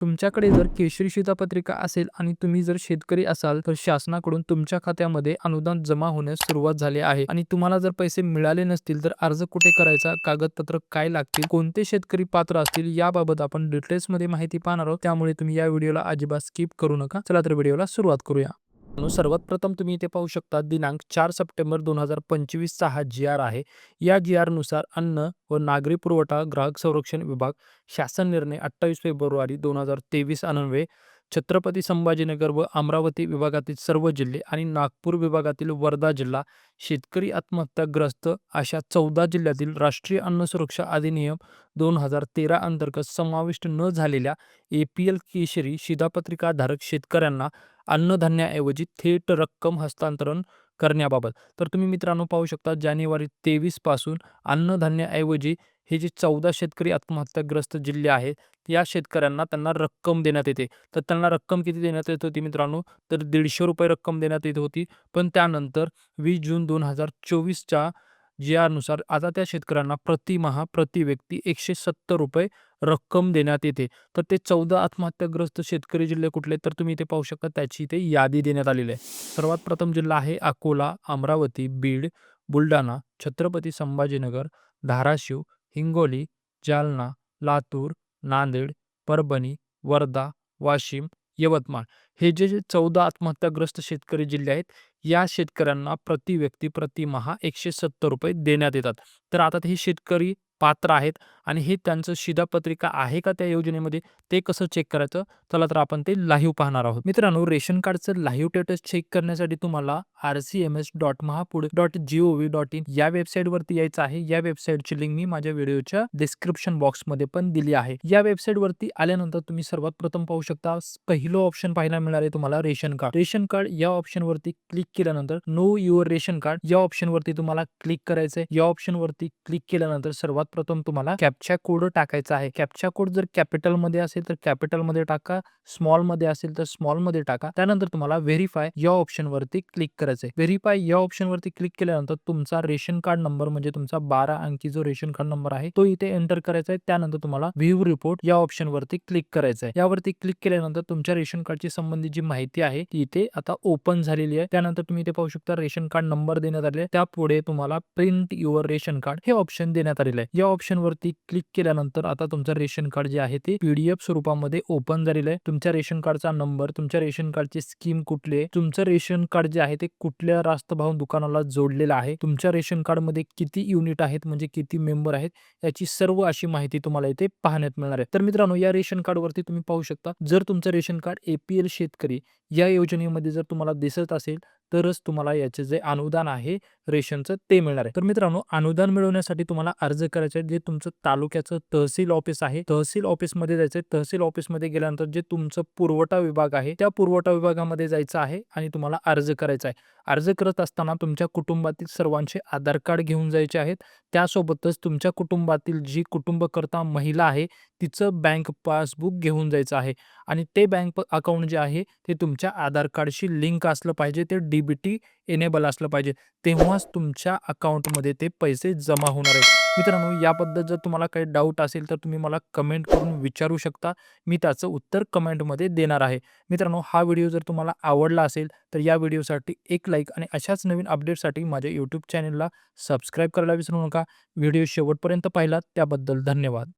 तुमच्याकडे जर केशरी शिधापत्रिका असेल आणि तुम्ही जर शेतकरी असाल तर शासनाकडून तुमच्या खात्यामध्ये अनुदान जमा होण्यास सुरुवात झाली आहे आणि तुम्हाला जर पैसे मिळाले नसतील तर अर्ज कुठे करायचा, कागदपत्र काय लागतील, कोणते शेतकरी पात्र असतील याबाबत आपण डिटेल्समध्ये माहिती पाहणार आहोत. त्यामुळे तुम्ही या व्हिडिओला अजिबात स्किप करू नका. चला तर व्हिडिओला सुरुवात करूया. सर्वात प्रथम तुम्ही इथे पाहू शकता दिनांक 4 सप्टेंबर 2025 चा हा जी आर आहे. या जी आर नुसार अन्न व नागरी पुरवठा ग्राहक संरक्षण विभाग शासन निर्णय 28 फेब्रुवारी 2023 अन्वये छत्रपती संभाजीनगर व अमरावती विभागातील सर्व जिल्हे आणि नागपूर विभागातील वर्धा जिल्हा शेतकरी आत्महत्याग्रस्त अशा 14 जिल्ह्यातील राष्ट्रीय अन्न सुरक्षा अधिनियम 2013 अंतर्गत समाविष्ट न झालेल्या APL केशरी शिधापत्रिका धारक शेतकऱ्यांना अन्नधान्याऐवजी थेट रक्कम हस्तांतरण करण्याबाबत. तर तुम्ही मित्रांनो पाहू शकता जानेवारी 23 पासून अन्नधान्याऐवजी हे जे 14 शेतकरी आत्महत्याग्रस्त जिल्हे आहेत, या शेतकऱ्यांना त्यांना रक्कम देण्यात येते. तर त्यांना रक्कम किती देण्यात येत होती मित्रांनो? तर ₹150 रक्कम देण्यात येत होती. पण त्यानंतर 20 जून 2024च्या जी-आरनुसार आता त्या शेतकऱ्यांना प्रतिमाह प्रति व्यक्ती ₹170 रक्कम देण्यात येते. तर ते 14 आत्महत्याग्रस्त शेतकरी जिल्हे कुठले? तर तुम्ही इथे पाहू शकता त्याची इथे यादी देण्यात आलेली आहे. सर्वात प्रथम जिल्हा आहे अकोला, अमरावती, बीड, बुलढाणा, छत्रपती संभाजीनगर, धाराशिव, हिंगोली, जालना, लातूर, नांदेड, परभणी, वर्धा, वाशिम, यवतमाळ. हे जे 14 आत्महत्याग्रस्त शेतकरी जिल्हे आहेत, या शेतकऱ्यांना प्रति व्यक्ती प्रतिमाह ₹170 देण्यात येतात. तर आता हे शेतकरी पात्र आहेत आणि हे त्यांचं शिधापत्रिका आहे का त्या योजनेमध्ये, ते कसं चेक करायचं? चला तर आपण ते लाईव्ह पाहणार आहोत. मित्रांनो, रेशन कार्डचं लाईव्ह स्टेटस चेक करण्यासाठी तुम्हाला rcms.mahapude.gov.in या वेबसाईटवरती यायचं आहे. या वेबसाईटची लिंक मी माझ्या व्हिडिओच्या डिस्क्रिप्शन बॉक्समध्ये पण दिली आहे. या वेबसाईटवरती आल्यानंतर तुम्ही सर्वात प्रथम पाहू शकता पहिलं ऑप्शन पाहायला मिळाले तुम्हाला रेशन कार्ड. रेशन कार्ड या ऑप्शनवरती क्लिक केल्यानंतर नो युअर रेशन कार्ड या ऑप्शनवरती तुम्हाला क्लिक करायचंय. या ऑप्शनवरती क्लिक केल्यानंतर सर्वात प्रथम तुम्हाला कॅप्चा कोड टाकायचा आहे. कॅप्चा कोड जर कॅपिटल मध्ये असेल तर कॅपिटल मध्ये टाका, स्मॉल मध्ये असेल तर स्मॉल मध्ये टाका. त्यानंतर तुम्हाला व्हेरीफाय या ऑप्शनवरती क्लिक करायचंय. व्हेरीफाय या ऑप्शनवरती क्लिक केल्यानंतर तुमचा रेशन कार्ड नंबर म्हणजे तुमचा 12 अंकी जो रेशन कार्ड नंबर आहे तो इथे एंटर करायचा आहे. त्यानंतर तुम्हाला व्ह्यू रिपोर्ट या ऑप्शनवरती क्लिक करायचं आहे. यावरती क्लिक केल्यानंतर तुमच्या रेशन कार्डची संबंधित जी माहिती आहे ती इथे आता ओपन झालेली आहे. त्यानंतर तुम्ही इथे पाहू शकता रेशन कार्ड नंबर देण्यात आले. त्यापुढे तुम्हाला प्रिंट युअर रेशन कार्ड हे ऑप्शन देण्यात आलेलं आहे. या ऑप्शनवरती क्लिक केल्यानंतर आता तुमचं रेशन कार्ड जे आहे ते PDF स्वरूपामध्ये ओपन झालेलं आहे. तुमच्या रेशन कार्डचा नंबर, तुमच्या रेशन कार्डची स्कीम कुठली आहे, तुमचं रेशन कार्ड जे आहे ते कुठल्या रास्त भाव दुकानाला जोडलेलं आहे, तुमच्या रेशन कार्ड मध्ये किती युनिट आहेत म्हणजे किती मेंबर आहेत, याची सर्व अशी माहिती तुम्हाला इथे पाहण्यात मिळणार आहे. तर मित्रांनो, या रेशन कार्डवरती तुम्ही पाहू शकता जर तुमचं रेशन कार्ड APL शेतकरी या योजनेमध्ये जर तुम्हाला दिसत असेल तरच तुम्हाला याचे जे अनुदान आहे रेशनचं ते मिळणार आहे. तर मित्रांनो, अनुदान मिळवण्यासाठी तुम्हाला अर्ज करायचा आहे. जे तुमचं तालुक्याचं तहसील ऑफिस आहे, तहसील ऑफिसमध्ये जायचं आहे. तहसील ऑफिसमध्ये गेल्यानंतर जे तुमचं पुरवठा विभाग आहे त्या पुरवठा विभागामध्ये जायचं आहे आणि तुम्हाला अर्ज करायचा आहे. अर्ज करत असताना तुमच्या कुटुंबातील सर्वांचे आधार कार्ड घेऊन जायचे आहेत. त्यासोबतच तुमच्या कुटुंबातील जी कुटुंबकर्ता महिला आहे तिचं बँक पासबुक घेऊन जायचं आहे आणि ते बँक अकाउंट जे आहे ते तुमच्या आधार कार्डशी लिंक असलं पाहिजे. ते DBT एनेबल असलं पाहिजे. तेव्हाच तुमच्या अकाउंटमध्ये ते पैसे जमा होणार आहेत. मित्रांनो, याबद्दल जर तुम्हाला काही डाऊट असेल तर तुम्ही मला कमेंट करून विचारू शकता. मी त्याचं उत्तर कमेंटमध्ये देणार आहे. मित्रांनो, हा व्हिडिओ जर तुम्हाला आवडला असेल तर या व्हिडिओसाठी एक लाईक आणि अशाच नवीन अपडेटसाठी माझ्या YouTube चॅनलला सबस्क्राईब करायला विसरू नका. व्हिडिओ शेवटपर्यंत पाहिलात त्याबद्दल धन्यवाद.